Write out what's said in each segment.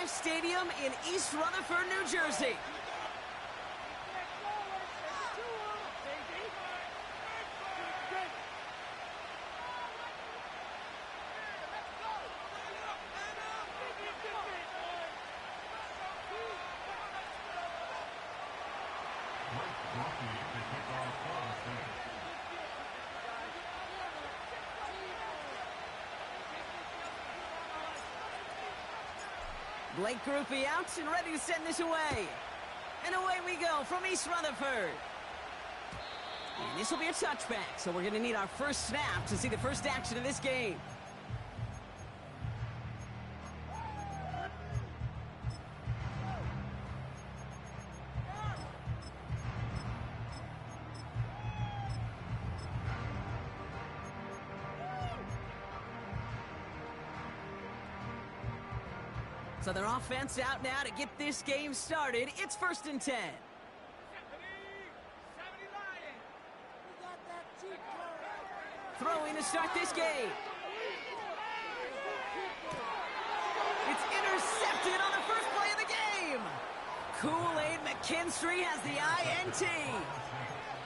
Stadium in East Rutherford, New Jersey. Blake Groupie out and ready to send this away. And away we go from East Rutherford. And this will be a touchback, so we're going to need our first snap to see the first action of this game. So their offense out now to get this game started. It's 1st and 10. Throwing to start this game. It's intercepted on the first play of the game. Kool-Aid McKinstry has the INT.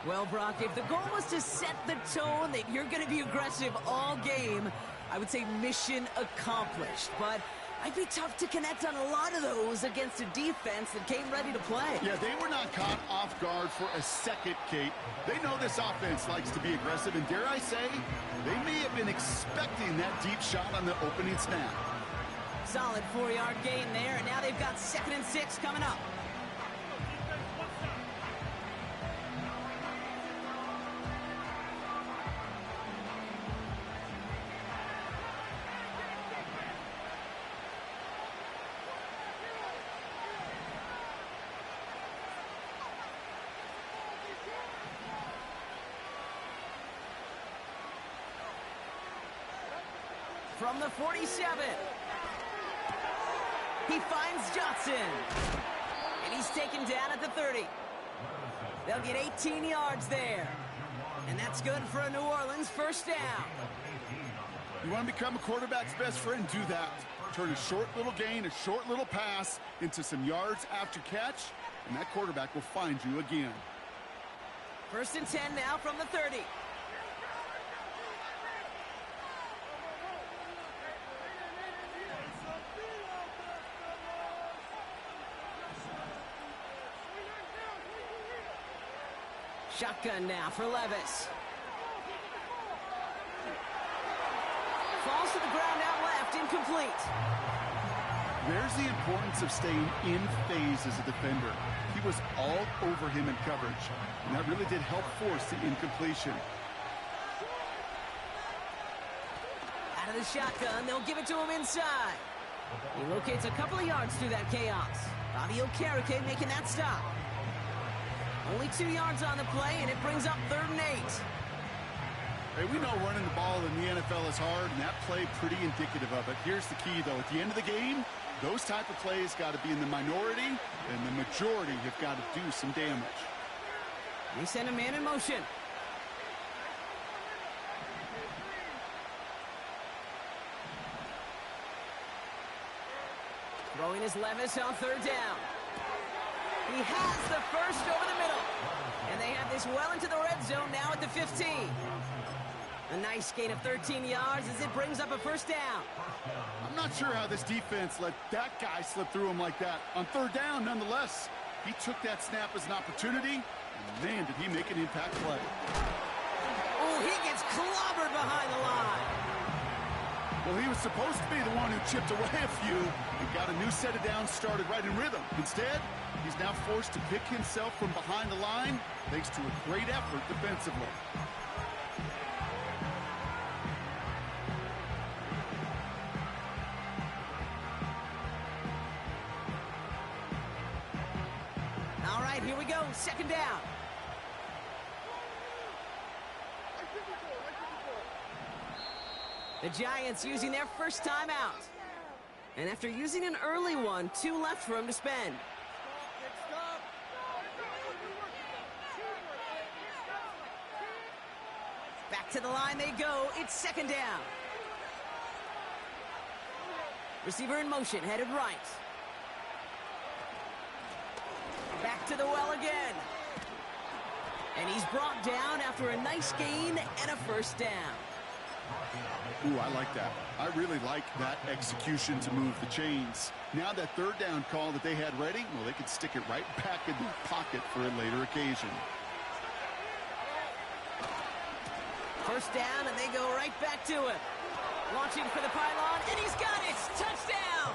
Well, Brock, if the goal was to set the tone that you're going to be aggressive all game, I would say mission accomplished. But I'd be tough to connect on a lot of those against a defense that came ready to play. Yeah, they were not caught off guard for a second, Kate. They know this offense likes to be aggressive, and dare I say, they may have been expecting that deep shot on the opening snap. Solid 4-yard gain there, and now they've got 2nd and 6 coming up. From the 47. He finds Johnson. And he's taken down at the 30. They'll get 18 yards there. And that's good for a New Orleans first down. You want to become a quarterback's best friend? Do that. Turn a short little gain, a short little pass into some yards after catch, and that quarterback will find you again. 1st and 10 now from the 30. Shotgun now for Levis. Falls to the ground out left, incomplete. There's the importance of staying in phase as a defender. He was all over him in coverage, and that really did help force the incompletion. Out of the shotgun, they'll give it to him inside. He locates a couple of yards through that chaos. Bobby Okereke making that stop. Only 2 yards on the play, and it brings up 3rd and 8. Hey, we know running the ball in the NFL is hard, and that play pretty indicative of it. Here's the key, though. At the end of the game, those type of plays got to be in the minority, and the majority have got to do some damage. They send a man in motion. Throwing his Levis on 3rd down. He has the first over the middle. And they have this well into the red zone now at the 15. A nice gain of 13 yards as it brings up a first down. I'm not sure how this defense let that guy slip through him like that. On 3rd down, nonetheless, he took that snap as an opportunity, and man, did he make an impact play. Oh, he gets clobbered behind the line. Well, he was supposed to be the one who chipped away a few and got a new set of downs started right in rhythm. Instead, he's now forced to pick himself from behind the line thanks to a great effort defensively. All right, here we go. 2nd down. The Giants using their first time out. And after using an early one, 2 left for him to spend. Back to the line they go. It's 2nd down. Receiver in motion, headed right. to the well again. And he's brought down after a nice gain and a first down. Ooh, I like that. I really like that execution to move the chains. Now that third down call that they had ready, well, they could stick it right back in their pocket for a later occasion. First down, and they go right back to it. Launching for the pylon, and he's got it! Touchdown!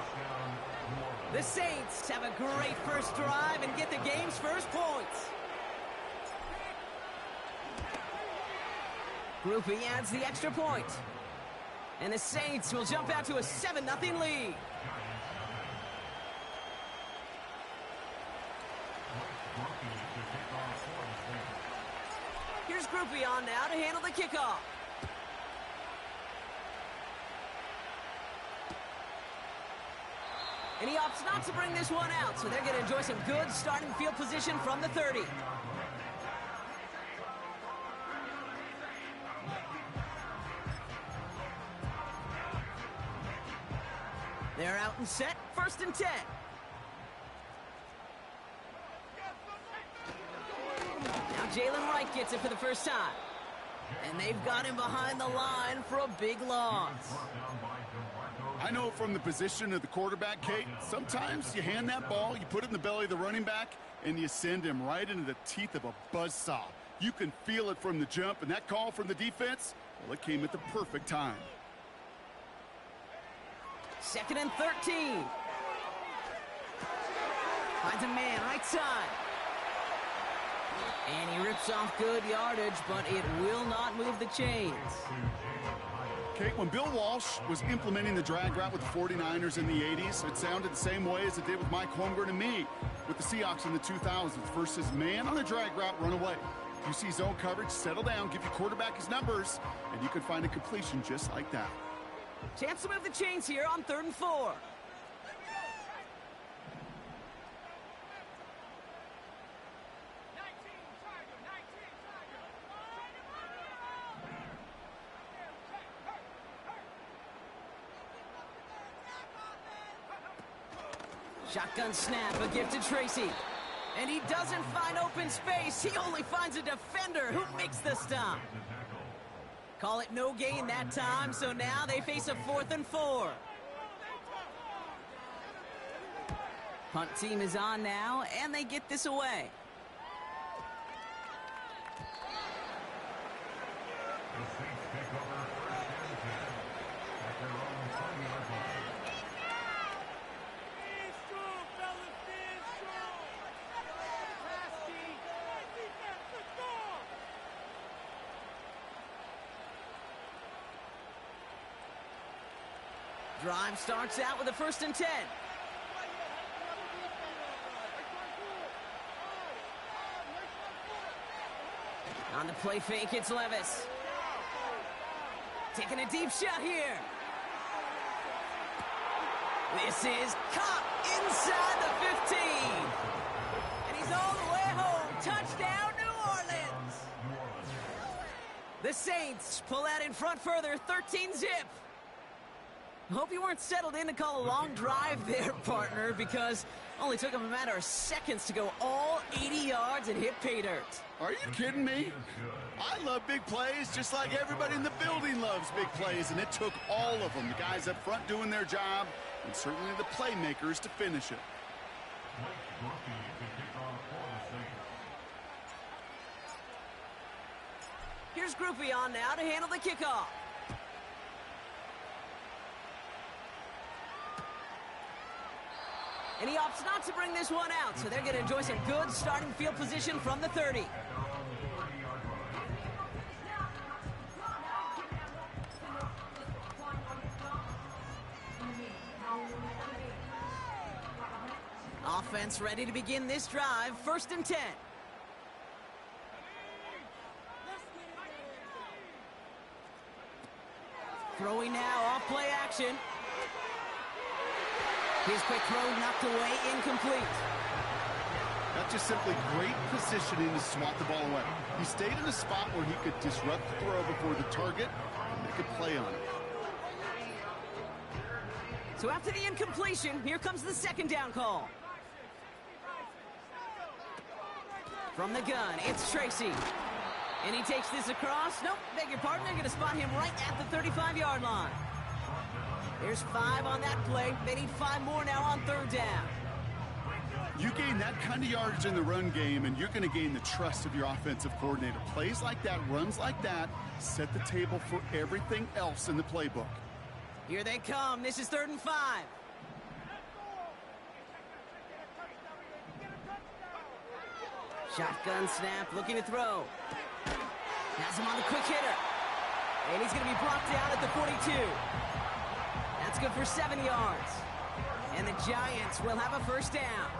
The Saints have a great first drive and get the game's first points. Groupie adds the extra point. And the Saints will jump out to a 7-0 lead. Here's Groupie on now to handle the kickoff. And he opts not to bring this one out, so they're going to enjoy some good starting field position from the 30. They're out and set, 1st and 10. Now Jalen Wright gets it for the first time. And they've got him behind the line for a big loss. I know from the position of the quarterback, Kate, sometimes you hand that ball, you put it in the belly of the running back, and you send him right into the teeth of a buzzsaw. You can feel it from the jump, and that call from the defense, well, it came at the perfect time. 2nd and 13. Finds a man right side. And he rips off good yardage, but it will not move the chains. Kate, when Bill Walsh was implementing the drag route with the 49ers in the 80s, it sounded the same way as it did with Mike Holmgren and me with the Seahawks in the 2000s versus man on a drag route, run away. If you see zone coverage, settle down, give your quarterback his numbers, and you can find a completion just like that. Chance to move the chains here on 3rd and 4. Shotgun snap, a gift to Tracy. And he doesn't find open space. He only finds a defender who makes the stop. Call it no gain that time, so now they face a 4th and 4. Punt team is on now, and they get this away. Drive starts out with a 1st and 10. On the play fake, it's Levis. Taking a deep shot here. This is caught inside the 15. And he's all the way home. Touchdown, New Orleans. The Saints pull out in front further, 13-zip. Hope you weren't settled in to call a long drive there, partner, because it only took them a matter of seconds to go all 80 yards and hit pay dirt. Are you kidding me? I love big plays just like everybody in the building loves big plays, and it took all of them, the guys up front doing their job, and certainly the playmakers to finish it. Here's Groupie on now to handle the kickoff. And he opts not to bring this one out, so they're going to enjoy some good starting field position from the 30. Offense ready to begin this drive, 1st and 10. Throwing now, off play action. His quick throw knocked away, incomplete. That's just simply great positioning to swat the ball away. He stayed in a spot where he could disrupt the throw before the target and make a play on it. So after the incompletion, here comes the 2nd down call. From the gun, it's Tracy. And he takes this across. Nope, beg your pardon. They're going to spot him right at the 35-yard line. There's 5 on that play. They need 5 more now on third down. You gain that kind of yardage in the run game, and you're going to gain the trust of your offensive coordinator. Plays like that, runs like that, set the table for everything else in the playbook. Here they come. This is 3rd and 5. Shotgun snap, looking to throw. Has him on the quick hitter. And he's going to be brought down at the 42. That's good for 7 yards. And the Giants will have a first down.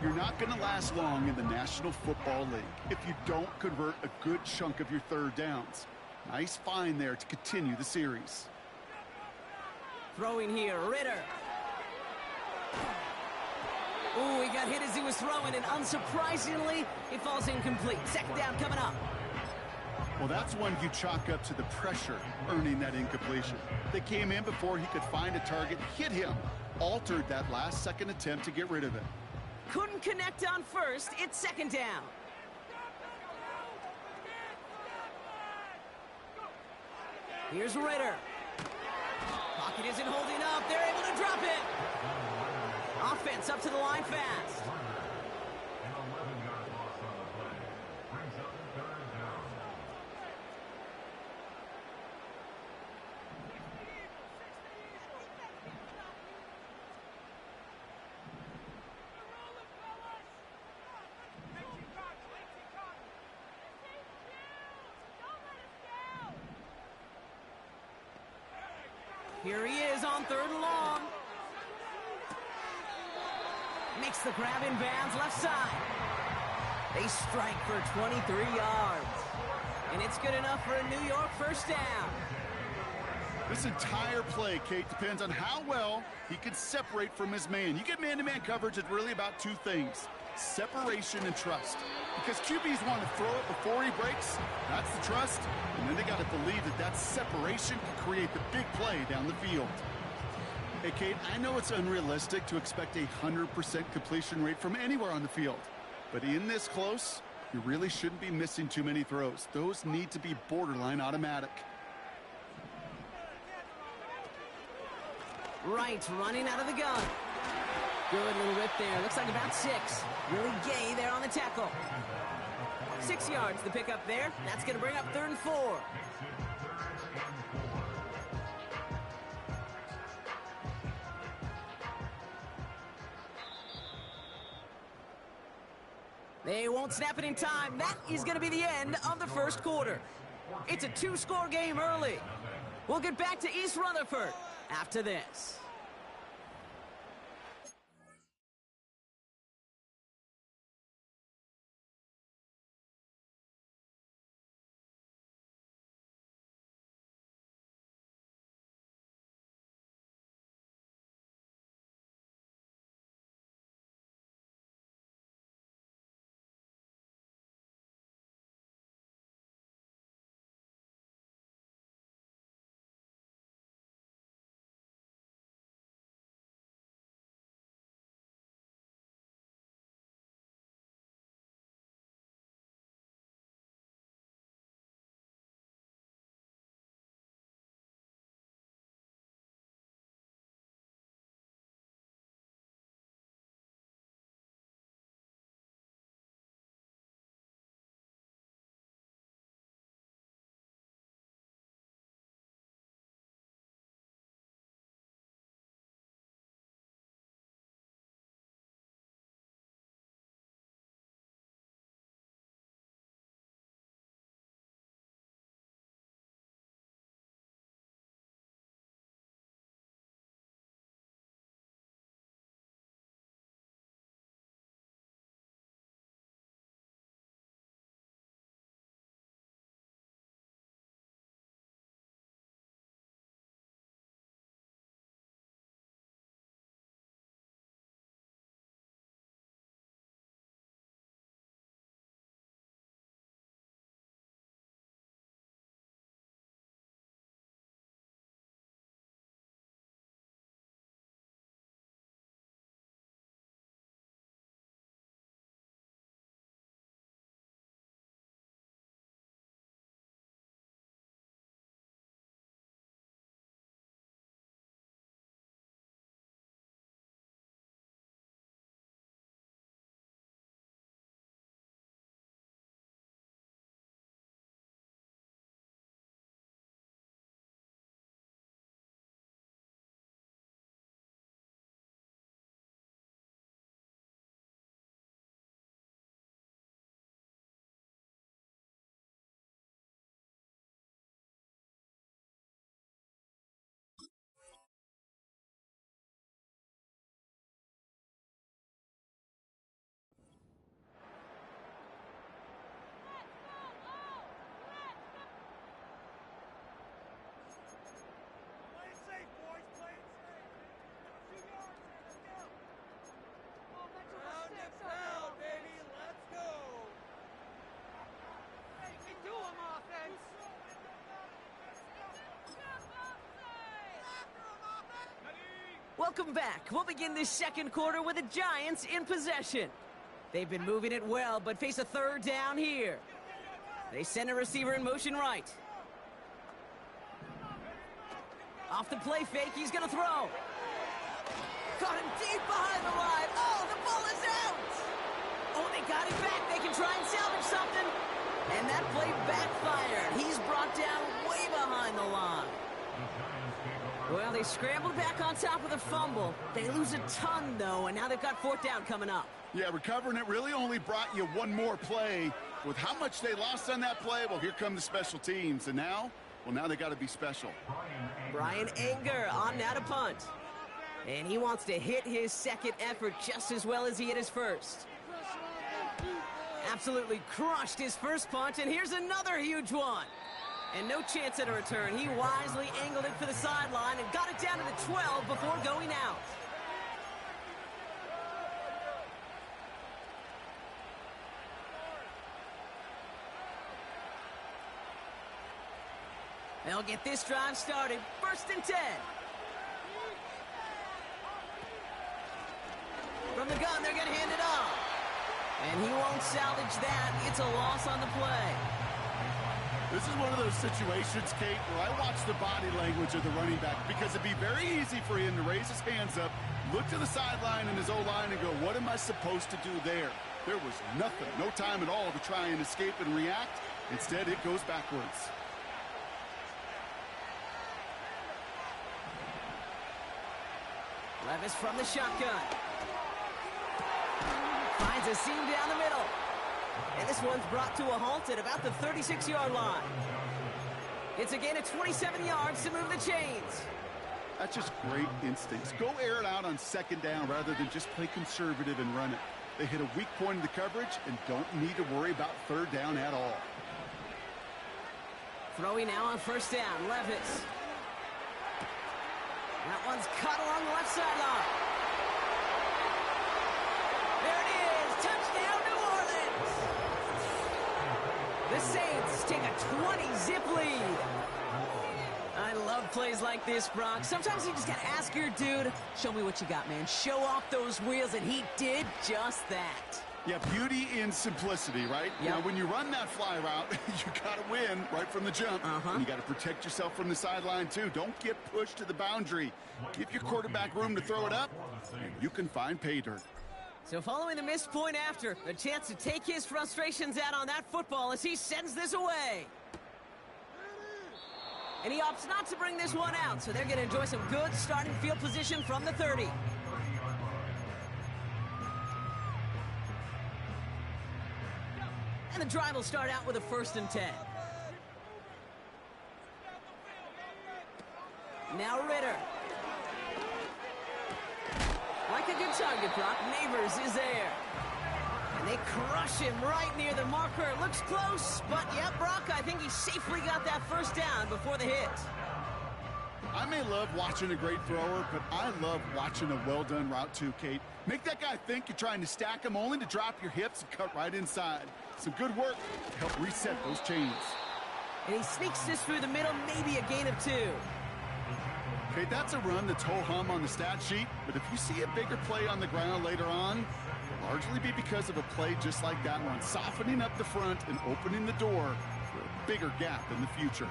You're not going to last long in the National Football League if you don't convert a good chunk of your third downs. Nice find there to continue the series. Throwing here, Ritter. Ooh, he got hit as he was throwing, and unsurprisingly, it falls incomplete. 2nd down coming up. Well, that's one you chalk up to the pressure earning that incompletion. They came in before he could find a target, hit him, altered that last-second attempt to get rid of it. Couldn't connect on first. It's 2nd down. Here's Ritter. Pocket isn't holding up. They're able to drop it. Offense up to the line fast. Here he is on 3rd and long. Makes the grab in bounds left side. They strike for 23 yards. And it's good enough for a New York first down. This entire play, Kate, depends on how well he can separate from his man. You get man-to-man coverage, it's really about 2 things. Separation and trust. Because QBs want to throw it before he breaks. That's the trust. And then they got to believe that that separation can create the big play down the field. Hey, Kate, I know it's unrealistic to expect a 100% completion rate from anywhere on the field. But in this close, you really shouldn't be missing too many throws. Those need to be borderline automatic. Right, running out of the gun. Good little rip there. Looks like about 6. Really gay there on the tackle. 6 yards the pick up there. That's going to bring up 3rd and 4. They won't snap it in time. That is going to be the end of the first quarter. It's a 2-score game early. We'll get back to East Rutherford after this. Welcome back. We'll begin this second quarter with the Giants in possession. They've been moving it well, but face a third down here. They send a receiver in motion right. Off the play fake, he's going to throw. Caught him deep behind the line. Oh, the ball is out. Oh, they got him back. They can try and salvage something. And that play backfired. He's brought down way behind the line. Well, they scrambled back on top of the fumble. They lose a ton, though, and now they've got fourth down coming up. Yeah, recovering it really only brought you one more play. With how much they lost on that play, well, here come the special teams. And now, well, now they got to be special. Brian Anger on now to punt. And he wants to hit his second effort just as well as he hit his first. Absolutely crushed his first punt, and here's another huge one. And no chance at a return. He wisely angled it for the sideline and got it down to the 12 before going out. They'll get this drive started. 1st and 10. From the gun, they're going to hand it off. And he won't salvage that. It's a loss on the play. This is one of those situations, Kate, where I watch the body language of the running back because it'd be very easy for him to raise his hands up, look to the sideline in his O-line and go, what am I supposed to do there? There was nothing, no time at all to try and escape and react. Instead, it goes backwards. Levis from the shotgun. Finds a seam down the middle. And this one's brought to a halt at about the 36-yard line. It's a gain of 27 yards to move the chains. That's just great instincts. Go air it out on 2nd down rather than just play conservative and run it. They hit a weak point in the coverage and don't need to worry about 3rd down at all. Throwing now on 1st down, Levis. That one's cut along the left sideline. There it is. Touchdown, New Orleans. The Saints take a 20-zip lead. I love plays like this, Brock. Sometimes you just got to ask your dude, show me what you got, man. Show off those wheels, and he did just that. Yeah, beauty in simplicity, right? Yep. Now, when you run that fly route, you got to win right from the jump. And you got to protect yourself from the sideline, too. Don't get pushed to the boundary. Give your quarterback room to throw it up, and you can find pay dirt. So following the missed point after, a chance to take his frustrations out on that football as he sends this away. And he opts not to bring this one out, so they're going to enjoy some good starting field position from the 30. And the drive will start out with a 1st and 10. Now Ritter. Like a good target, Brock. Neighbors is there. And they crush him right near the marker. Looks close, but yeah, Brock, I think he safely got that 1st down before the hit. I may love watching a great thrower, but I love watching a well-done route too, Kate. Make that guy think you're trying to stack him only to drop your hips and cut right inside. Some good work to help reset those chains. And he sneaks this through the middle, maybe a gain of 2. Okay, that's a run that's ho-hum on the stat sheet, but if you see a bigger play on the ground later on, it'll largely be because of a play just like that one, softening up the front and opening the door for a bigger gap in the future.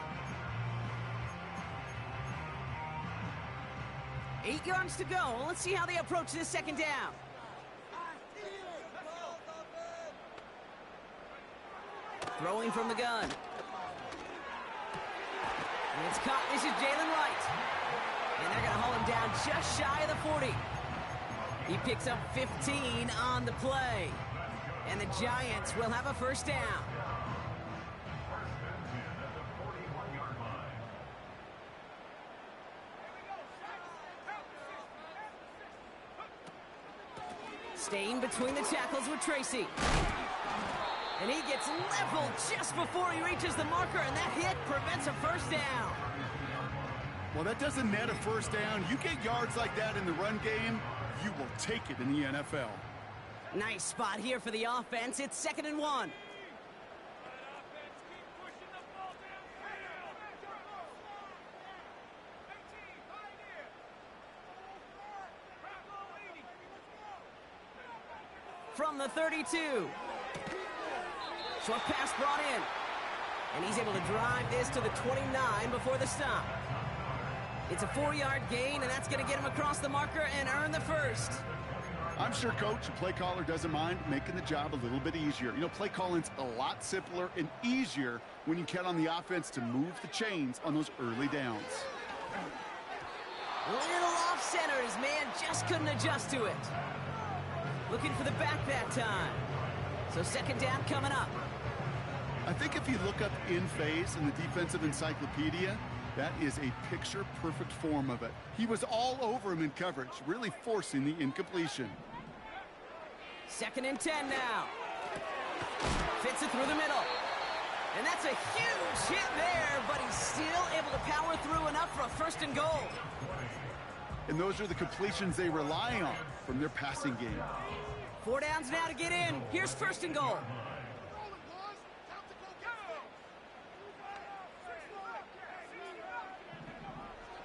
8 yards to go. Let's see how they approach this 2nd down. Throwing from the gun. And it's caught. This is Jalen Wright. And they're going to haul him down just shy of the 40. He picks up 15 on the play. And the Giants will have a 1st down. Staying between the tackles with Tracy. And he gets leveled just before he reaches the marker, and that hit prevents a 1st down. Well, that doesn't net a 1st down. You get yards like that in the run game, you will take it in the NFL. Nice spot here for the offense. It's 2nd and 1. from the 32. Short pass brought in. And he's able to drive this to the 29 before the stop. It's a 4-yard gain, and that's going to get him across the marker and earn the first. I'm sure coach and play caller doesn't mind making the job a little bit easier. You know, play calling's a lot simpler and easier when you count on the offense to move the chains on those early downs. Little off center. His man just couldn't adjust to it. Looking for the back that time. So second down coming up. I think if you look up in phase in the defensive encyclopedia, that is a picture-perfect form of it. He was all over him in coverage, really forcing the incompletion. Second and 10 now. Fits it through the middle. And that's a huge hit there, but he's still able to power through enough for a first and goal. And those are the completions they rely on from their passing game. 4 downs now to get in. Here's first and goal.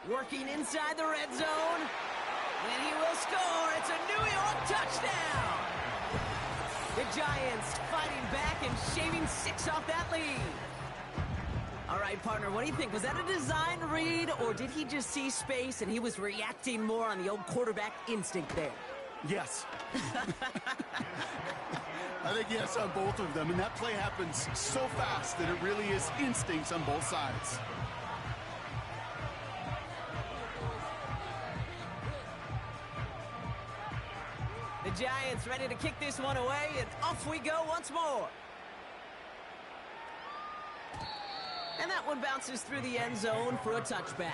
Working inside the red zone. And he will score. It's a New York touchdown. The Giants fighting back and shaving 6 off that lead. All right, partner, what do you think? Was that a design read, or did he just see space and he was reacting more on the old quarterback instinct there? Yes. I think yes on both of them, and that play happens so fast that it really is instincts on both sides. The Giants ready to kick this one away, and off we go once more. And that one bounces through the end zone for a touchback.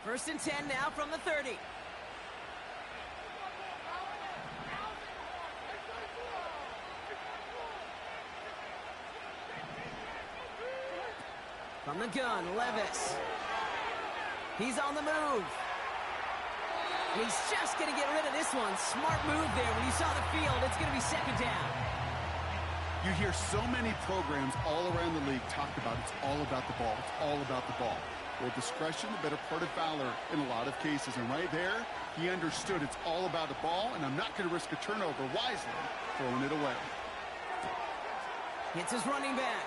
First and 10 now from the 30. From the gun, Levis. He's on the move. And he's just going to get rid of this one. Smart move there. When you saw the field, it's going to be second down. You hear so many programs all around the league talk about it's all about the ball. It's all about the ball. Well, discretion, the better part of valor in a lot of cases. And right there, he understood it's all about the ball, and I'm not going to risk a turnover wisely, throwing it away. Hits his running back.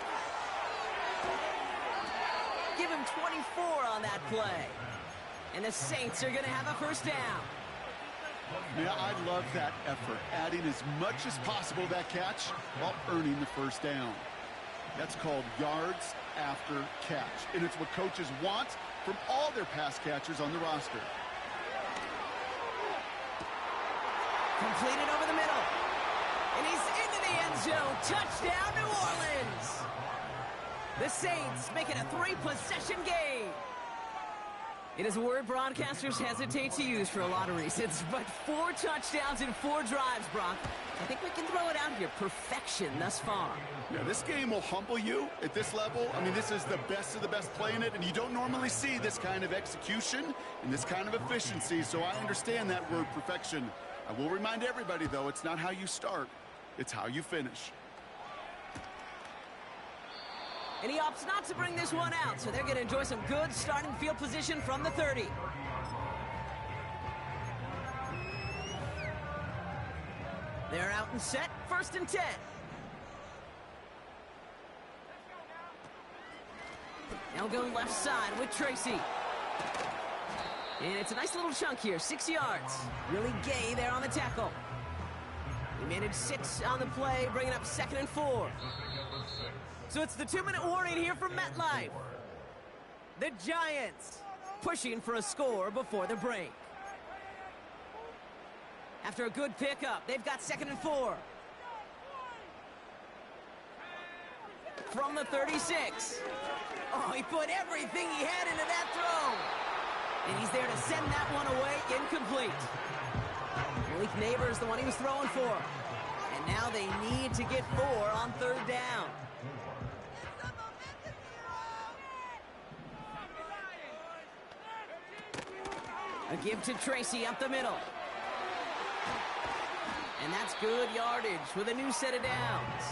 Give him 24 on that play. And the Saints are going to have a first down. Yeah, I love that effort, adding as much as possible to that catch while earning the first down. That's called yards after catch, and it's what coaches want from all their pass catchers on the roster. Completed over the middle. And he's into the end zone. Touchdown, New Orleans. The Saints make it a 3-possession game. It is a word broadcasters hesitate to use for a lot of reasons, but 4 touchdowns in 4 drives, Brock. I think we can throw it out here. Perfection thus far. Yeah, this game will humble you at this level. I mean, this is the best of the best playing it, and you don't normally see this kind of execution and this kind of efficiency, so I understand that word perfection. I will remind everybody, though, it's not how you start, it's how you finish. And he opts not to bring this one out, so they're going to enjoy some good starting field position from the 30. They're out and set, first and 10. Now go left side with Tracy. And it's a nice little chunk here, 6 yards. Really gay there on the tackle. He managed 6 on the play, bringing up second and 4. So it's the 2-minute warning here from MetLife. The Giants pushing for a score before the break. After a good pickup, they've got second and 4. From the 36. Oh, he put everything he had into that throw. And he's there to send that one away, incomplete. Malik Neighbors, the one he was throwing for. And now they need to get 4 on third down. A give to Tracy up the middle. Good yardage with a new set of downs.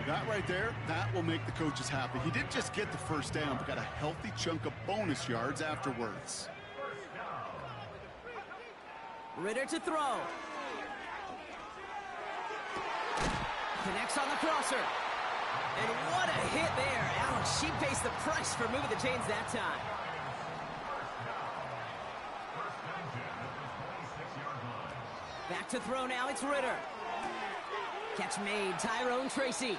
That right there, that will make the coaches happy. He didn't just get the first down, but got a healthy chunk of bonus yards afterwards. Ritter to throw. Connects on the crosser. And what a hit there. Ouch, she pays the price for moving the chains that time. Back to throw now, it's Ritter. Catch made, Tyrone Tracy.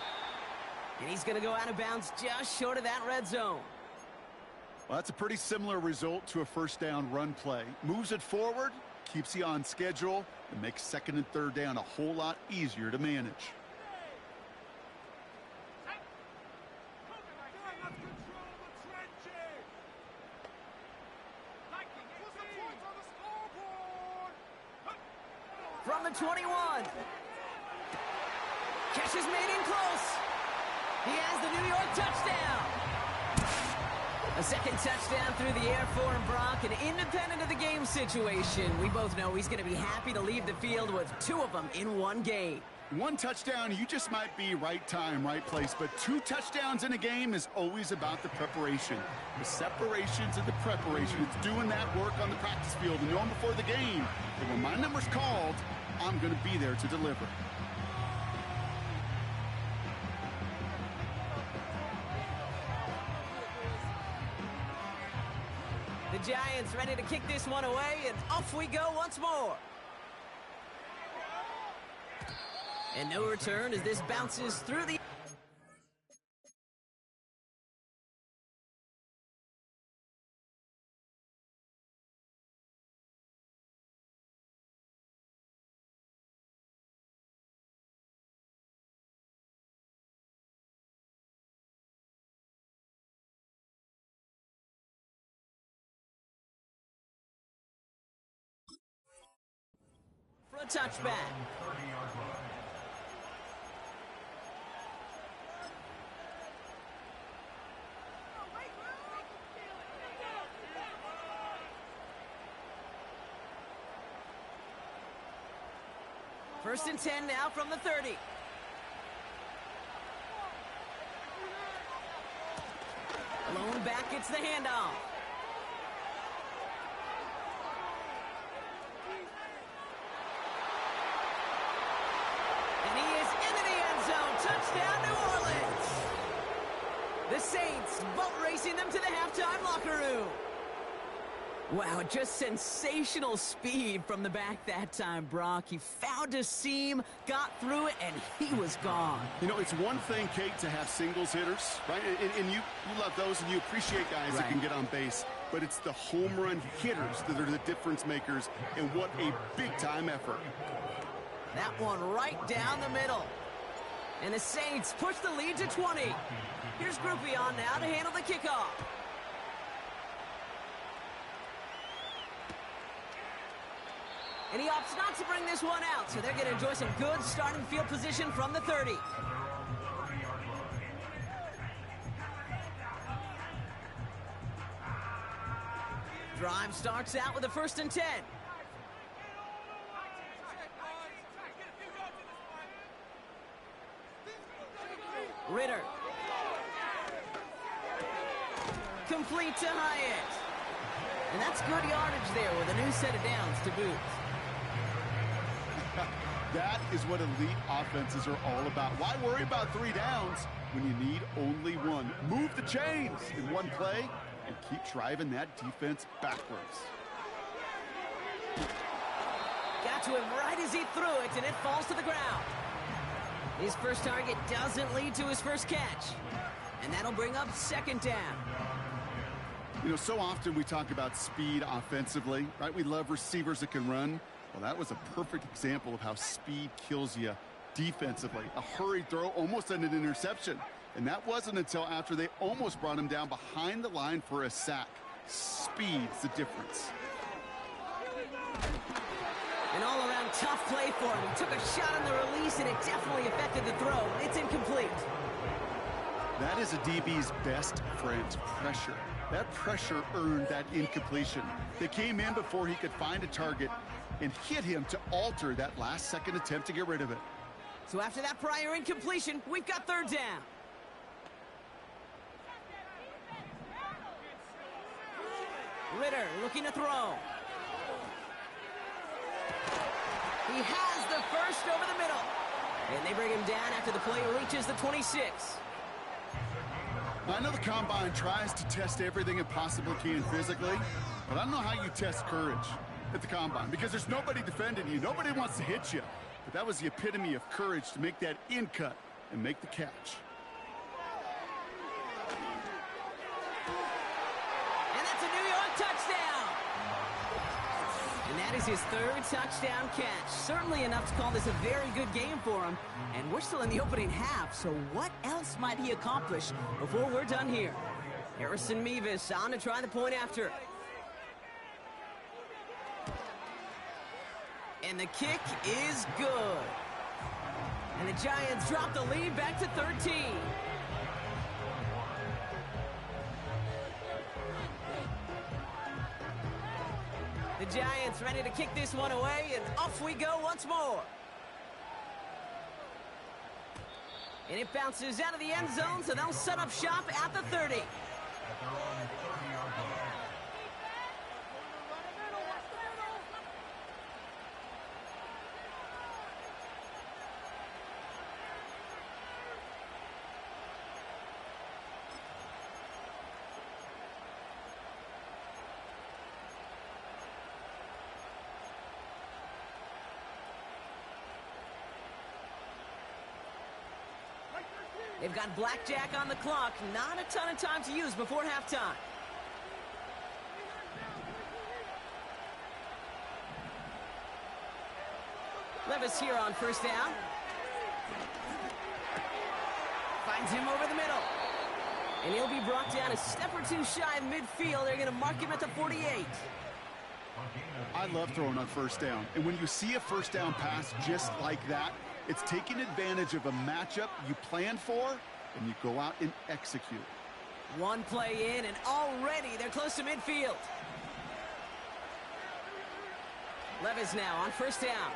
And he's going to go out of bounds just short of that red zone. Well, that's a pretty similar result to a first down run play. Moves it forward, keeps you on schedule, and makes second and third down a whole lot easier to manage. From the 21. Catch is made in close. He has the New York touchdown. A second touchdown through the air for him, Brock, and independent of the game situation, we both know he's going to be happy to leave the field with two of them in one game. One touchdown, you just might be right time, right place, but two touchdowns in a game is always about the preparation. The separations and the preparation. It's doing that work on the practice field and knowing before the game that when my number's called, I'm going to be there to deliver. The Giants ready to kick this one away, and off we go once more. And no return as this bounces through the... for a touchback. First and 10 now from the 30. Blown back, gets the handoff. And he is into the end zone. Touchdown, New Orleans. The Saints boat racing them to the halftime locker room. Wow, just sensational speed from the back that time, Brock. He found a seam, got through it, and he was gone. You know, it's one thing, Kate, to have singles hitters, right? And you love those, and you appreciate guys that can get on base. But it's the home run hitters that are the difference makers, and what a big-time effort. That one right down the middle. And the Saints push the lead to 20. Here's Groupion now to handle the kickoff. And he opts not to bring this one out, so they're going to enjoy some good starting field position from the 30. Drive starts out with a first and 10. Ritter. Complete to Hyatt. And that's good yardage there with a new set of downs to boot. That is what elite offenses are all about. Why worry about 3 downs when you need only one? Move the chains in one play and keep driving that defense backwards. Got to him right as he threw it, and it falls to the ground. His first target doesn't lead to his first catch. And that'll bring up second down. You know, so often we talk about speed offensively, right? We love receivers that can run. Well, that was a perfect example of how speed kills you defensively. A hurried throw, almost an interception. And that wasn't until after they almost brought him down behind the line for a sack. Speed's the difference. An all-around tough play for him. He took a shot on the release, and it definitely affected the throw. It's incomplete. That is a DB's best friend, pressure. That pressure earned that incompletion. They came in before he could find a target, and hit him to alter that last-second attempt to get rid of it. So after that prior incompletion, we've got third down. Ritter looking to throw. He has the first over the middle. And they bring him down after the play reaches the 26. I know the Combine tries to test everything it possibly can physically, but I don't know how you test courage at the Combine, because there's nobody defending you. Nobody wants to hit you. But that was the epitome of courage to make that in cut and make the catch. And that's a New York touchdown. And that is his third touchdown catch. Certainly enough to call this a very good game for him. And we're still in the opening half, so what else might he accomplish before we're done here? Harrison Mevis on to try the point after. And the kick is good. And the Giants drop the lead back to 13. The Giants ready to kick this one away, and off we go once more. And it bounces out of the end zone, so they'll set up shop at the 30. They've got blackjack on the clock. Not a ton of time to use before halftime. Levis here on first down. Finds him over the middle. And he'll be brought down a step or two shy of midfield. They're going to mark him at the 48. I love throwing on first down. And when you see a first down pass just like that, it's taking advantage of a matchup you planned for, and you go out and execute. One play in, and already they're close to midfield. Levis now on first down.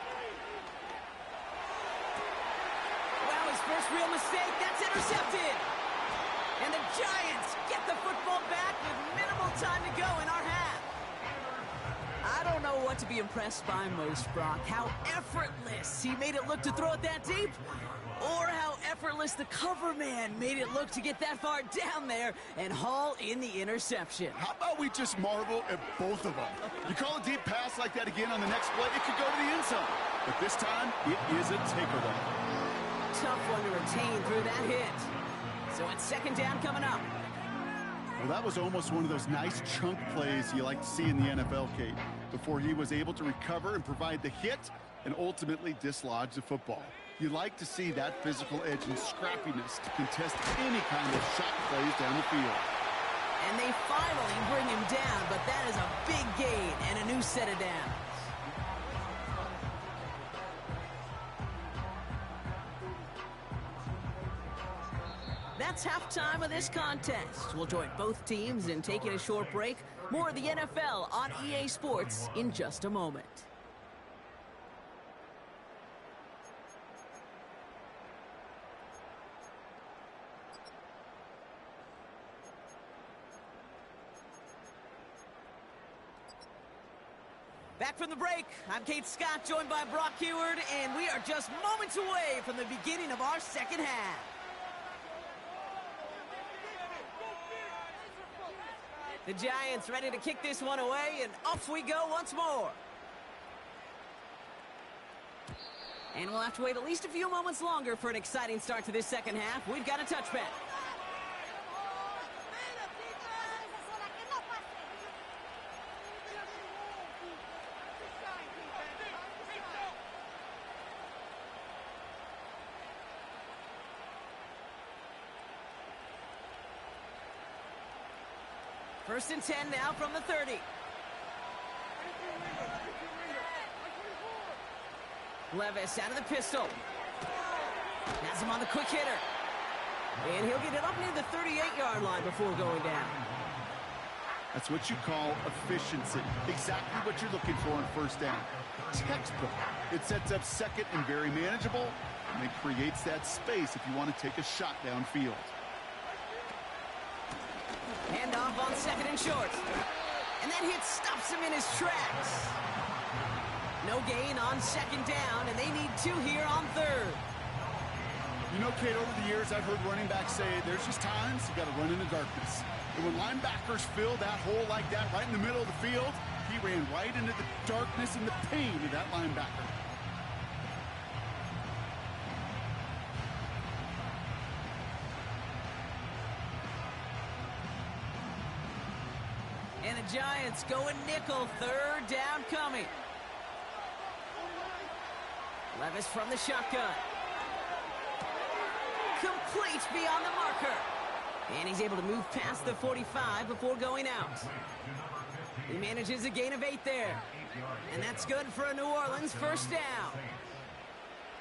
Wow, his first real mistake. That's intercepted. And the Giants get the football back with minimal time to go in our half. I don't know what to be impressed by most, Brock. How effortless he made it look to throw it that deep, or how effortless the cover man made it look to get that far down there and haul in the interception. How about we just marvel at both of them? You call a deep pass like that again on the next play, it could go to the end zone. But this time, it is a takeaway. Tough one to retain through that hit. So it's second down coming up. Well, that was almost one of those nice chunk plays you like to see in the NFL, Kate, before he was able to recover and provide the hit and ultimately dislodge the football. You like to see that physical edge and scrappiness to contest any kind of shot plays down the field. And they finally bring him down, but that is a big gain and a new set of downs. That's halftime of this contest. We'll join both teams in taking a short break. More of the NFL on EA Sports in just a moment. Back from the break, I'm Kate Scott, joined by Brock Heward, and we are just moments away from the beginning of our second half. The Giants ready to kick this one away, and off we go once more. And we'll have to wait at least a few moments longer for an exciting start to this second half. We've got a touchback. First and 10 now from the 30. Levis out of the pistol. Has him on the quick hitter. And he'll get it up near the 38-yard line before going down. That's what you call efficiency. Exactly what you're looking for on first down. Textbook. It sets up second and very manageable, and it creates that space if you want to take a shot downfield. Hand off on second and short. And that hit stops him in his tracks. No gain on second down, and they need 2 here on third. You know, Kate, over the years, I've heard running backs say there's just times you got to run in the darkness. And when linebackers fill that hole like that right in the middle of the field, he ran right into the darkness and the pain of that linebacker. And the Giants going nickel, third down coming. Levis from the shotgun. Complete beyond the marker. And he's able to move past the 45 before going out. He manages a gain of 8 there. And that's good for a New Orleans first down.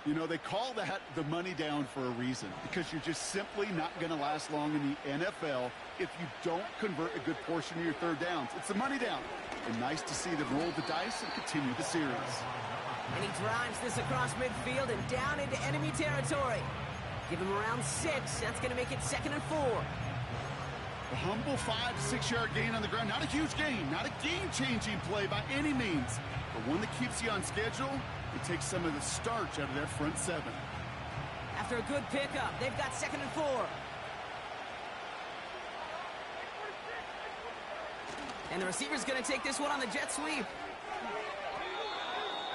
You know, they call that the money down for a reason, because you're just simply not going to last long in the NFL if you don't convert a good portion of your third downs. It's the money down. And nice to see them roll the dice and continue the series. And he drives this across midfield and down into enemy territory. Give him around 6. That's going to make it 2nd and 4. A humble 5-6 yard gain on the ground. Not a huge gain, not a game-changing play by any means, but one that keeps you on schedule. It takes some of the starch out of their front 7. After a good pickup, they've got 2nd and 4. And the receiver's going to take this one on the jet sweep.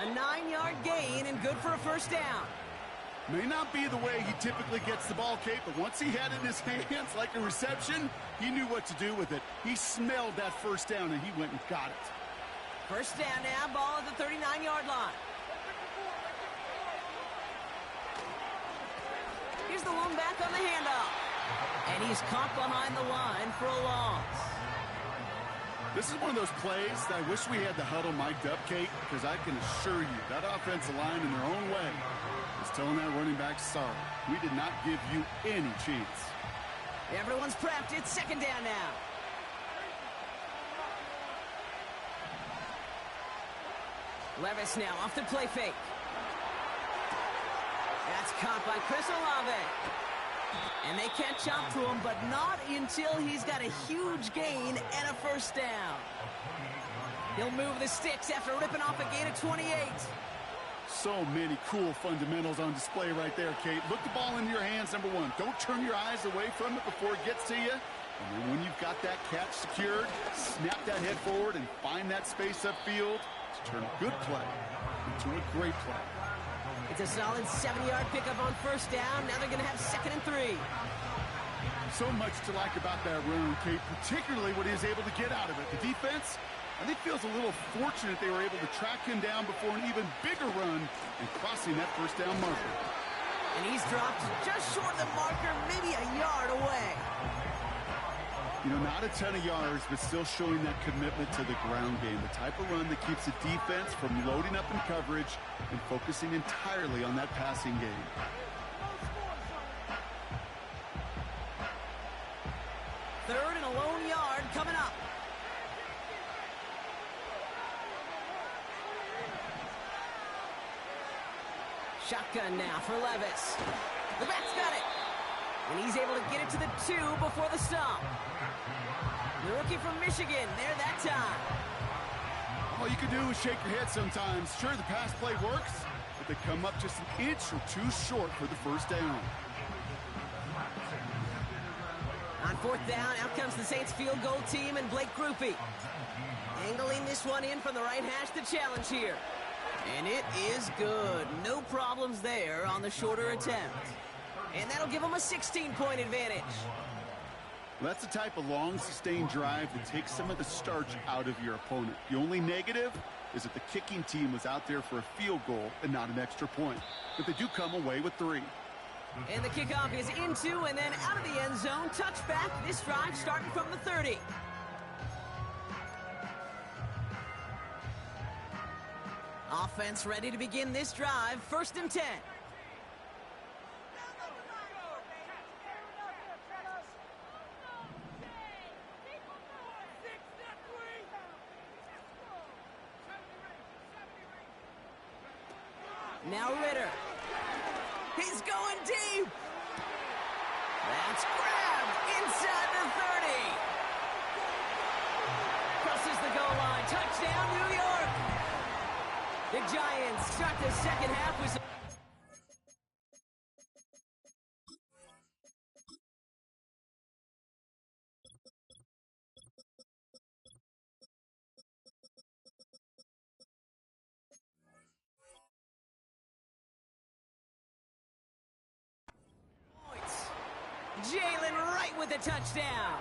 A 9-yard gain and good for a first down. May not be the way he typically gets the ball, Kate, but once he had it in his hands like a reception, he knew what to do with it. He smelled that first down, and he went and got it. First down now, ball at the 39-yard line. Here's the lone back on the handoff. And he's caught behind the line for a loss. This is one of those plays that I wish we had the huddle mic'd up, Kate, because I can assure you that offensive line in their own way is telling that running back, sorry, we did not give you any chance. Everyone's prepped. It's 2nd down now. Levis now off the play fake. That's caught by Chris Olave. And they catch up to him, but not until he's got a huge gain and a first down. He'll move the sticks after ripping off a gain of 28. So many cool fundamentals on display right there, Kate. Look the ball into your hands, number 1. Don't turn your eyes away from it before it gets to you. And then when you've got that catch secured, snap that head forward and find that space upfield to turn a good play into a great play. It's a solid 70-yard pickup on first down. Now they're going to have 2nd and 3. So much to like about that run, Kate, particularly what he was able to get out of it. The defense, I think, feels a little fortunate they were able to track him down before an even bigger run and crossing that first down marker. And he's dropped just short of the marker, maybe a yard away. You know, not a ton of yards, but still showing that commitment to the ground game. The type of run that keeps the defense from loading up in coverage and focusing entirely on that passing game. Third and a lone yard coming up. Shotgun now for Levis. The back's got it. And he's able to get it to the 2 before the stop. The rookie from Michigan there that time. All you can do is shake your head sometimes. Sure, the pass play works, but they come up just an inch or 2 short for the first down. On 4th down, out comes the Saints field goal team and Blake Grupe. Angling this one in from the right hash to challenge here. And it is good. No problems there on the shorter attempt. And that'll give them a 16-point advantage. Well, that's the type of long, sustained drive that takes some of the starch out of your opponent. The only negative is that the kicking team was out there for a field goal and not an extra point. But they do come away with 3. And the kickoff is into and then out of the end zone. Touchback. This drive starting from the 30. Offense ready to begin this drive. 1st and 10. Now Ritter. He's going deep. That's grabbed inside the 30. Crosses the goal line. Touchdown, New York. The Giants start the second half with some points. Jalen Wright with a touchdown.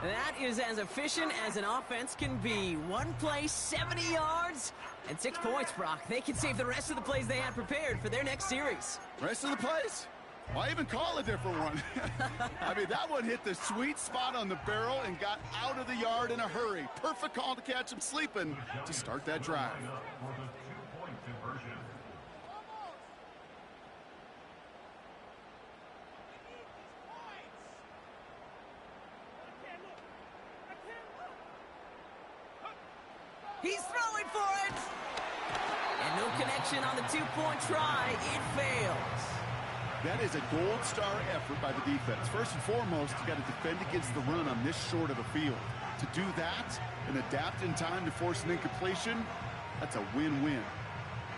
That is as efficient as an offense can be. One play, 70 yards, and 6 points, Brock. They can save the rest of the plays they had prepared for their next series. Rest of the plays? Why even call a different one? I mean, that one hit the sweet spot on the barrel and got out of the yard in a hurry. Perfect call to catch him sleeping to start that drive. He's throwing for it! And no connection on the two-point try. It fails. That is a gold star effort by the defense. First and foremost, you got to defend against the run on this short of a field. To do that and adapt in time to force an incompletion, that's a win-win.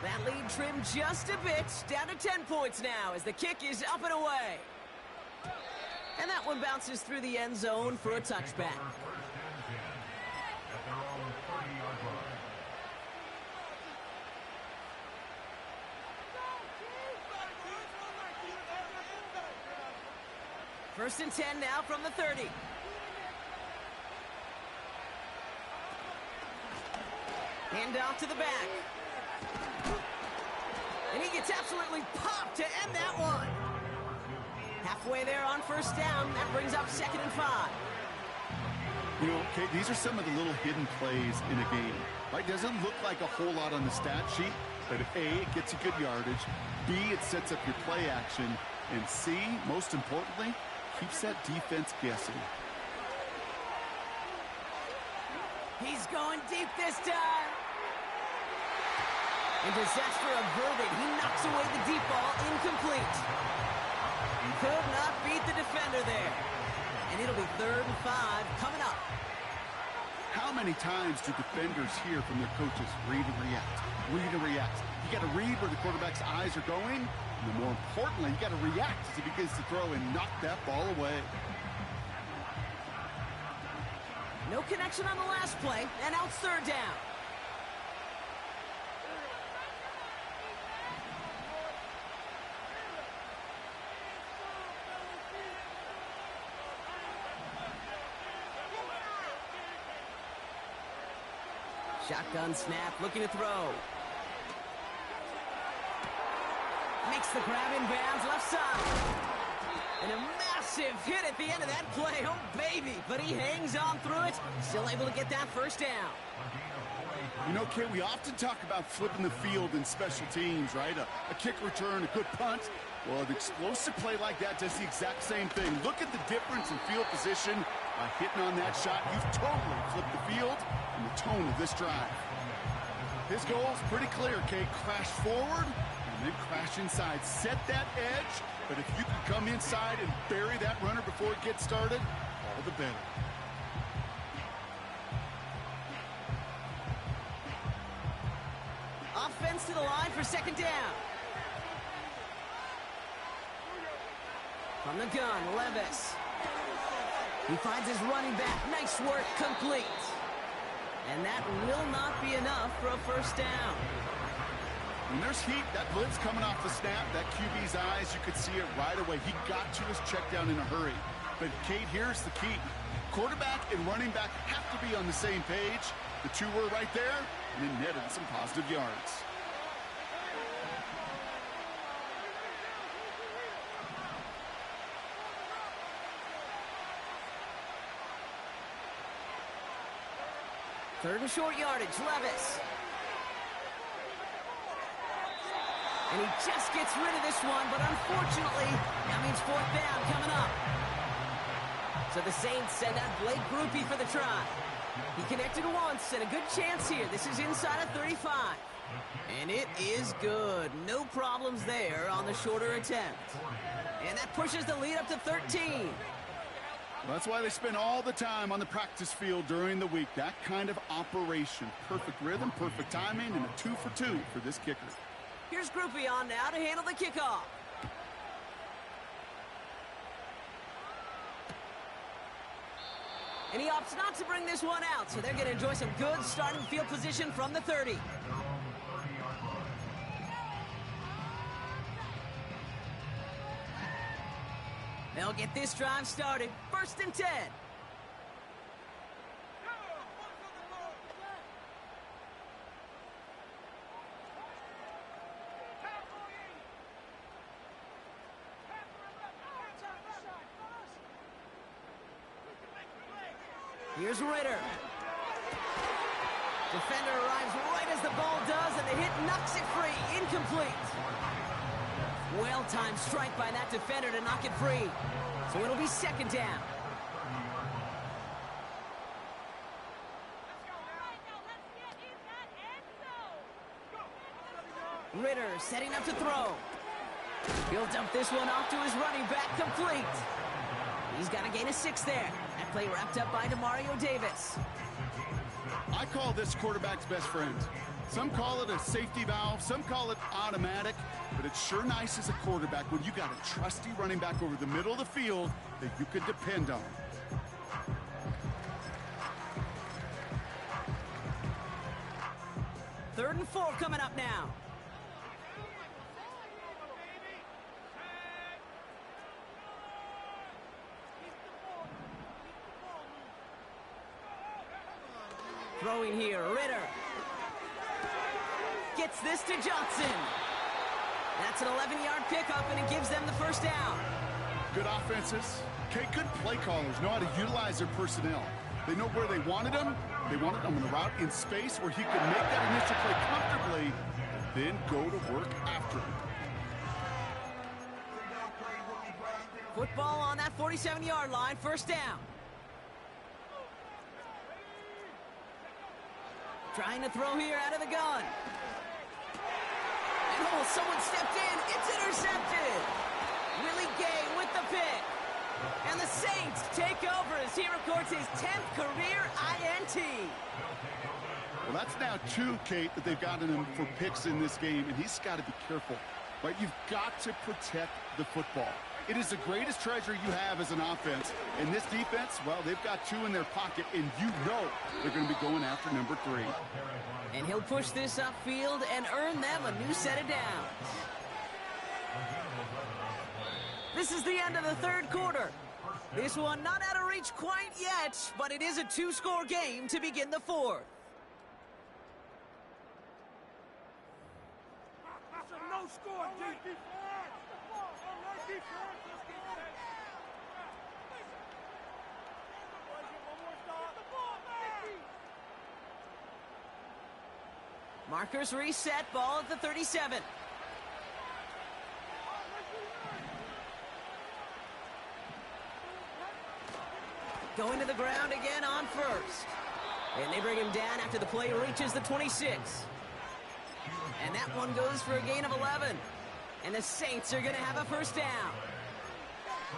That lead trimmed just a bit. Down to 10 points now as the kick is up and away. And that one bounces through the end zone for a touchback. First and 10 now from the 30. Hand off to the back. And he gets absolutely popped to end that one. Halfway there on first down. That brings up 2nd and 5. You know, okay, these are some of the little hidden plays in a game. Right? Doesn't look like a whole lot on the stat sheet, but A, it gets you good yardage. B, it sets up your play action. And C, most importantly, keeps that defense guessing. He's going deep this time. And disaster averted. He knocks away the deep ball, incomplete. Could not beat the defender there. And it'll be 3rd and 5 coming up. How many times do defenders hear from their coaches, read and react, read and react? You got to read where the quarterback's eyes are going. And more importantly, you got to react as he begins to throw and knock that ball away. No connection on the last play, and out 3rd down. Shotgun snap, looking to throw. Makes the grab in bounds, left side. And a massive hit at the end of that play. Oh, baby. But he hangs on through it. Still able to get that first down. You know, Kate, we often talk about flipping the field in special teams, right? A kick return, a good punt. Well, an explosive play like that does the exact same thing. Look at the difference in field position. By hitting on that shot, you've totally flipped the field and the tone of this drive. His goal is pretty clear, Kate. Crash forward and then crash inside. Set that edge, but if you can come inside and bury that runner before it gets started, all the better. Offense to the line for 2nd down. From the gun, Levis. He finds his running back. Nice work, complete. And that will not be enough for a first down. When there's heat, that blitz coming off the snap, that QB's eyes, you could see it right away. He got to his check down in a hurry. But, Kate, here's the key. Quarterback and running back have to be on the same page. The two were right there, and it netted some positive yards. Third and short yardage, Levis. And he just gets rid of this one, but unfortunately, that means 4th down coming up. So the Saints send out Blake Groupie for the try. He connected once, and a good chance here. This is inside of 35. And it is good. No problems there on the shorter attempt. And that pushes the lead up to 13. Well, that's why they spend all the time on the practice field during the week. That kind of operation. Perfect rhythm, perfect timing, and a 2 for 2 for this kicker. Here's Groupie on now to handle the kickoff. And he opts not to bring this one out, so they're going to enjoy some good starting field position from the 30. They'll get this drive started. 1st and 10. Here's Ritter. Defender arrives right as the ball does, and the hit knocks it free. Incomplete. Well-timed strike by that defender to knock it free. So it'll be 2nd down. Ritter setting up to throw. He'll dump this one off to his running back, complete. He's got to gain a 6 there. That play wrapped up by Demario Davis. I call this quarterback's best friend. Some call it a safety valve, some call it automatic, but it's sure nice as a quarterback when you got a trusty running back over the middle of the field that you can depend on. Third and 4 coming up now. Throwing here, Ritter. Gets this to Johnson. That's an 11-yard pickup, and it gives them the 1st down. Good offenses. Okay, good play callers know how to utilize their personnel. They know where they wanted them. They wanted them on the route in space where he could make that initial play comfortably, then go to work after it. Football on that 47-yard line, 1st down. Trying to throw here out of the gun. And oh, someone stepped in. It's intercepted. Willie Gay with the pick. And the Saints take over as he records his 10th career INT. Well, that's now 2, Kate, that they've gotten him for picks in this game, and he's got to be careful. Right? You've got to protect the football. It is the greatest treasure you have as an offense. And this defense, well, they've got 2 in their pocket, and you know they're going to be going after number 3. And he'll push this upfield and earn them a new set of downs. This is the end of the 3rd quarter. This one not out of reach quite yet, but it is a 2-score game to begin the 4th. That's a no-score defense. Markers reset, ball at the 37. Going to the ground again on 1st. And they bring him down after the play reaches the 26. And that one goes for a gain of 11. And the Saints are going to have a 1st down.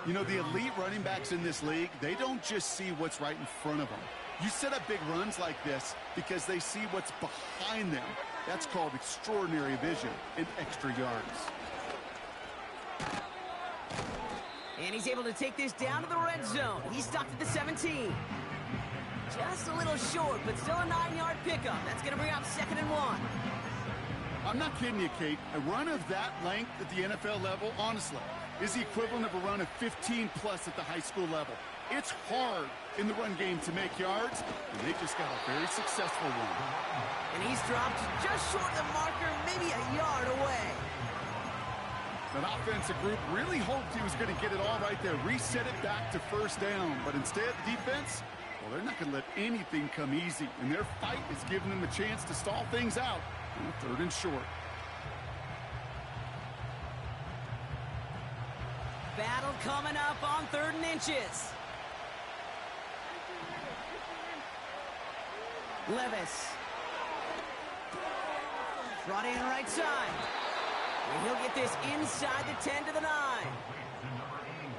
You know, the elite running backs in this league, they don't just see what's right in front of them. You set up big runs like this because they see what's behind them. That's called extraordinary vision and extra yards. And he's able to take this down to the red zone. He's stopped at the 17. Just a little short, but still a 9-yard pickup. That's going to bring up 2nd and 1. I'm not kidding you, Kate. A run of that length at the NFL level, honestly, is the equivalent of a run of 15-plus at the high school level. It's hard in the run game to make yards, and they just got a very successful one. And he's dropped just short of the marker, maybe a yard away. That offensive group really hoped he was going to get it all right there, reset it back to 1st down. But instead, defense, well, they're not going to let anything come easy. And their fight is giving them a chance to stall things out on 3rd and short. Battle coming up on 3rd and inches. Levis. Brought in right side. And he'll get this inside the 10 to the 9.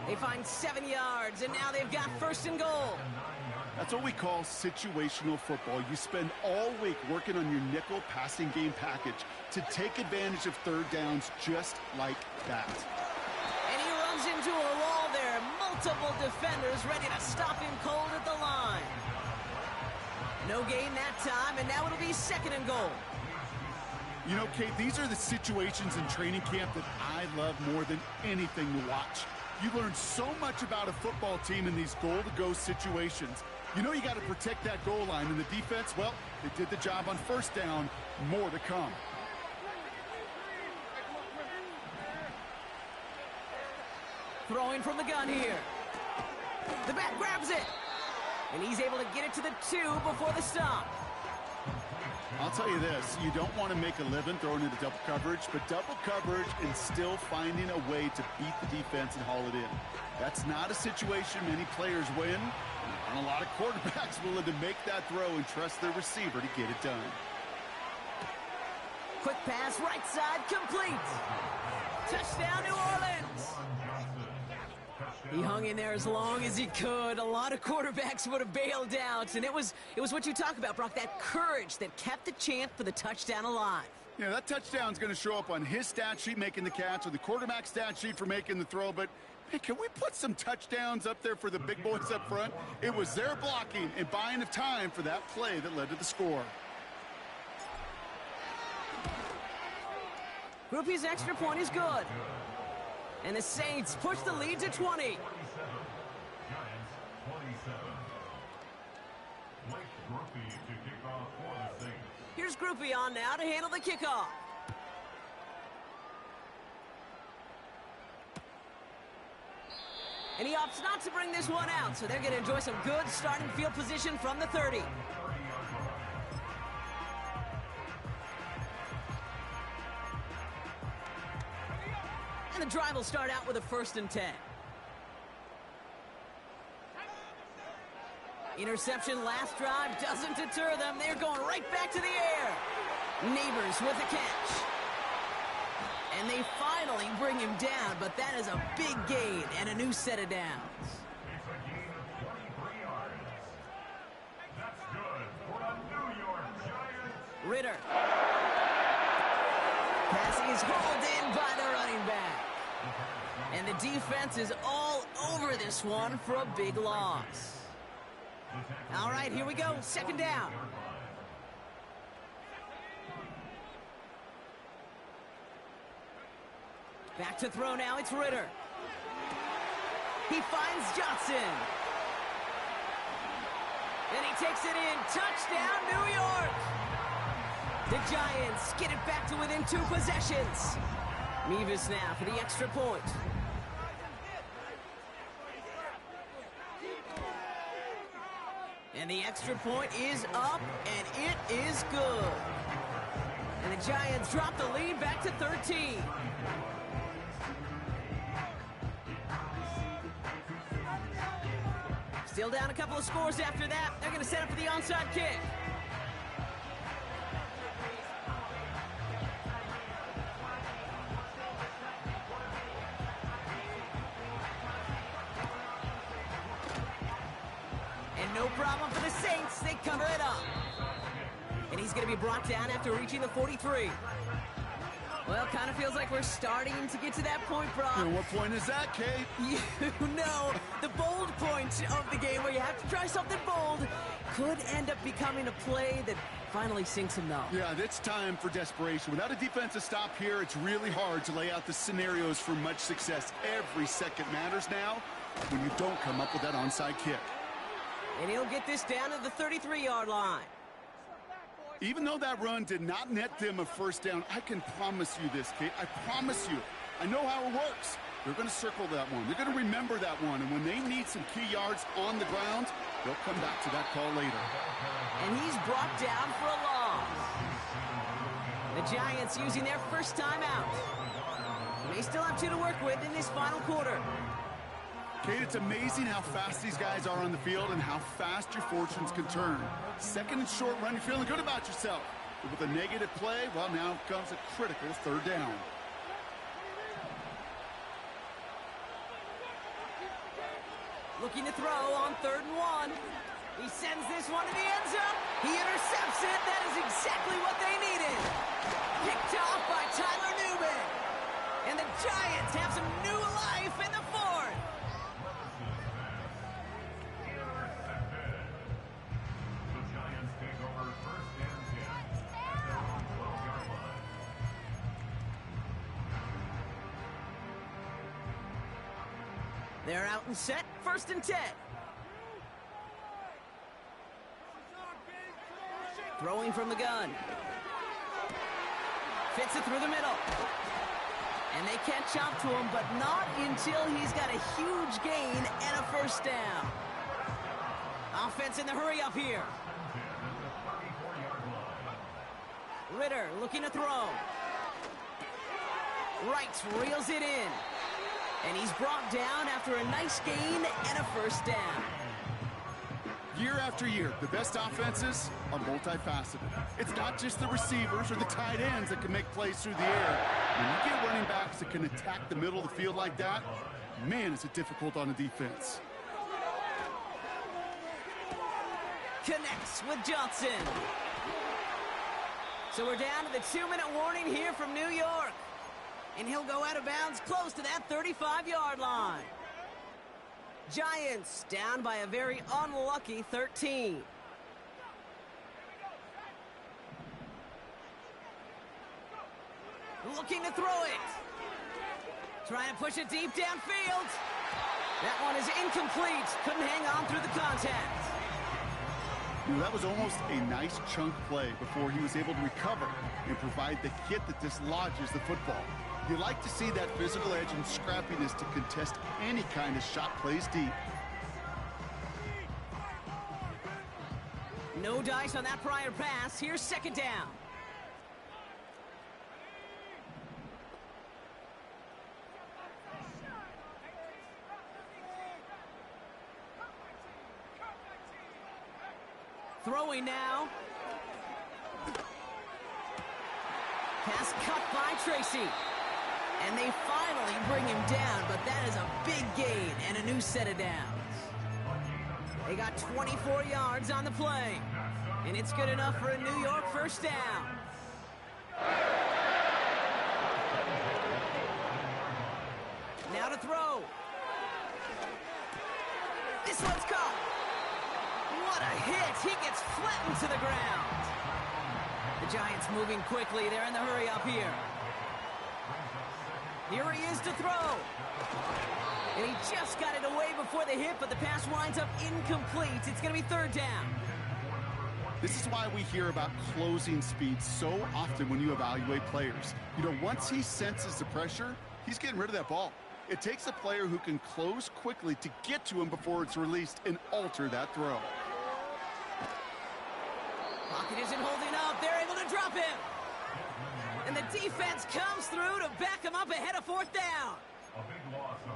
They find 7 yards, and now they've got first and goal. That's what we call situational football. You spend all week working on your nickel passing game package to take advantage of third downs just like that. And he runs into a wall there. Multiple defenders ready to stop him cold at the line. No gain that time, and now it'll be second and goal. You know, Kate, these are the situations in training camp that I love more than anything to watch. You learn so much about a football team in these goal-to-go situations. You know you got to protect that goal line, and the defense, well, they did the job on first down. More to come. Throwing from the gun here. The back grabs it. And he's able to get it to the 2 before the stop. I'll tell you this, you don't want to make a living throwing into double coverage, but double coverage and still finding a way to beat the defense and haul it in. That's not a situation many players win, and a lot of quarterbacks willing to make that throw and trust their receiver to get it done. Quick pass, right side, complete. Touchdown, New Orleans. He hung in there as long as he could. A lot of quarterbacks would have bailed out, and it was what you talk about, Brock, that courage that kept the chance for the touchdown alive. Yeah, that touchdown's going to show up on his stat sheet making the catch or the quarterback stat sheet for making the throw, but hey, can we put some touchdowns up there for the big boys up front? It was their blocking and buying of time for that play that led to the score. Groupie's extra point is good. And the Saints push the lead to 20. Here's Groupie on now to handle the kickoff. And he opts not to bring this one out, so they're going to enjoy some good starting field position from the 30. And the drive will start out with a 1st and 10. Interception last drive doesn't deter them. They're going right back to the air. Neighbors with the catch. And they finally bring him down, but that is a big gain and a new set of downs. Ritter. Pass is hauled in by the running back. And the defense is all over this one for a big loss. All right, here we go. 2nd down. Back to throw now. It's Ritter. He finds Johnson. And he takes it in. Touchdown, New York. The Giants get it back to within 2 possessions. Mevis now for the extra point. And the extra point is up, and it is good. And the Giants drop the lead back to 13. Still down a couple of scores after that. They're going to set up for the onside kick. No problem for the Saints. They cover it up. And he's going to be brought down after reaching the 43. Well, kind of feels like we're starting to get to that point, Brock. And what point is that, Kate? You know, the bold point of the game where you have to try something bold could end up becoming a play that finally sinks him though. Yeah, it's time for desperation. Without a defensive stop here, it's really hard to lay out the scenarios for much success. Every second matters now when you don't come up with that onside kick. And he'll get this down to the 33-yard line. Even though that run did not net them a first down, I can promise you this, Kate. I promise you. I know how it works. They're going to circle that one. They're going to remember that one. And when they need some key yards on the ground, they'll come back to that call later. And he's brought down for a loss. The Giants using their first time out. They still have 2 to work with in this final quarter. Kate, it's amazing how fast these guys are on the field and how fast your fortunes can turn. Second and short run, you're feeling good about yourself. But with a negative play, well, now comes a critical third down. Looking to throw on 3rd and 1. He sends this one to the end zone. He intercepts it. That is exactly what they needed. Picked off by Tyler Newman. And the Giants have some new life in the 4th. The Giants take over 1st and 10 at their own 12-yard line. They're out and set. 1st and 10. Throwing from the gun. Fits it through the middle. And they catch up to him, but not until he's got a huge gain and a 1st down. Offense in the hurry up here. Ritter looking to throw. Wright reels it in. And he's brought down after a nice gain and a 1st down. Year after year, the best offenses are multifaceted. It's not just the receivers or the tight ends that can make plays through the air. When you get running backs that can attack the middle of the field like that, man, is it difficult on the defense. Connects with Johnson. So we're down to the 2-minute warning here from New York. And he'll go out of bounds close to that 35-yard line. Giants down by a very unlucky 13. Looking to throw it. Trying to push it deep downfield. That one is incomplete. Couldn't hang on through the contact. That was almost a nice chunk play before he was able to recover and provide the hit that dislodges the football. You like to see that physical edge and scrappiness to contest any kind of shot plays deep. No dice on that prior pass. Here's 2nd down. Throwing now. Pass cut by Tracy. And they finally bring him down, but that is a big gain and a new set of downs. They got 24 yards on the play, and it's good enough for a New York 1st down. Now to throw. This one's caught. What a hit. He gets flattened to the ground. The Giants moving quickly. They're in the hurry up here. Here he is to throw. And he just got it away before the hit, but the pass winds up incomplete. It's going to be 3rd down. This is why we hear about closing speed so often when you evaluate players. You know, once he senses the pressure, he's getting rid of that ball. It takes a player who can close quickly to get to him before it's released and alter that throw. Pocket isn't holding up. They're able to drop him. And the defense comes through to back him up ahead of 4th down.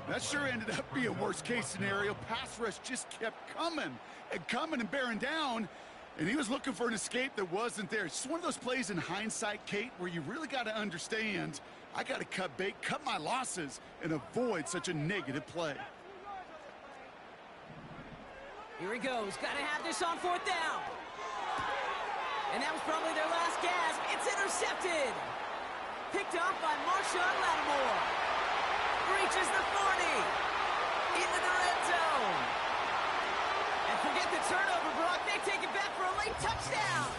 That sure ended up being a worst-case scenario. Pass rush just kept coming and bearing down, and he was looking for an escape that wasn't there. It's just one of those plays in hindsight, Kate, where you really got to understand, I got to cut bait, cut my losses, and avoid such a negative play. Here he goes. Got to have this on 4th down. And that was probably their last gasp. It's intercepted. Picked up by Marshawn Lattimore. Reaches the 40. Into the red zone. And forget the turnover, Brock. They take it back for a late touchdown.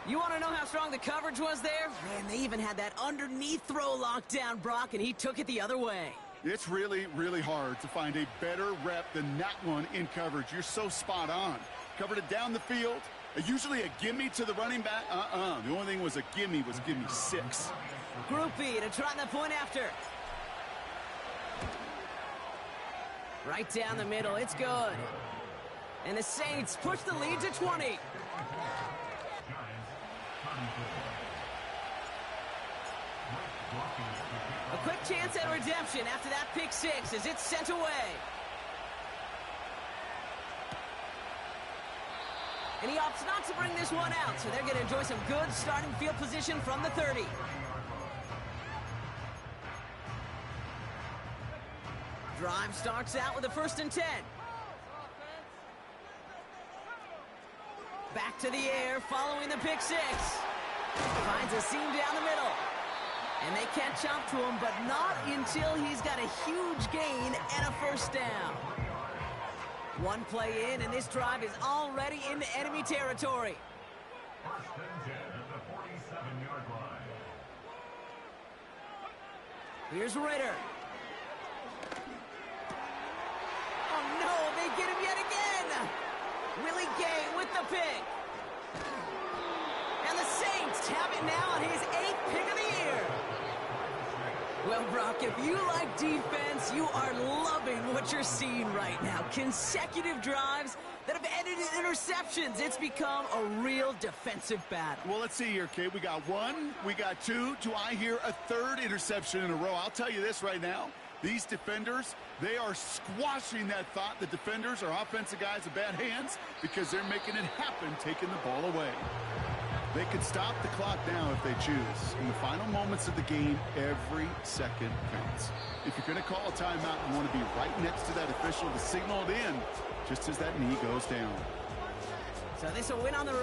You want to know how strong the coverage was there? Man, they even had that underneath throw locked down, Brock, and he took it the other way. It's really, really hard to find a better rep than that one in coverage. You're so spot on. Covered it down the field. Usually a gimme to the running back. The only thing was a gimme was gimme 6. Groupie to try the point after. Right down the middle. It's good. And the Saints push the lead to 20. A quick chance at redemption after that pick six as it's sent away. And he opts not to bring this one out, so they're going to enjoy some good starting field position from the 30. Drive starts out with a 1st and 10. Back to the air following the pick six. Finds a seam down the middle. And they catch up to him, but not until he's got a huge gain and a 1st down. One play in, and this drive is already into enemy territory. 1st and 10 at the 47-yard line. Here's Ritter. Oh, no, they get him yet again. Willie Gay with the pick. And the Saints have it now on his 8th pick of the year. Well, Brock, if you like defense, you are loving what you're seeing right now. Consecutive drives that have ended in interceptions. It's become a real defensive battle. Well, let's see here, kid. We got 1, we got 2. Do I hear a 3rd interception in a row? I'll tell you this right now. These defenders, they are squashing that thought. The defenders are offensive guys with bad hands because they're making it happen, taking the ball away. They could stop the clock now if they choose. In the final moments of the game, every second counts. If you're going to call a timeout, you want to be right next to that official to signal it in just as that knee goes down. So this will win on the road.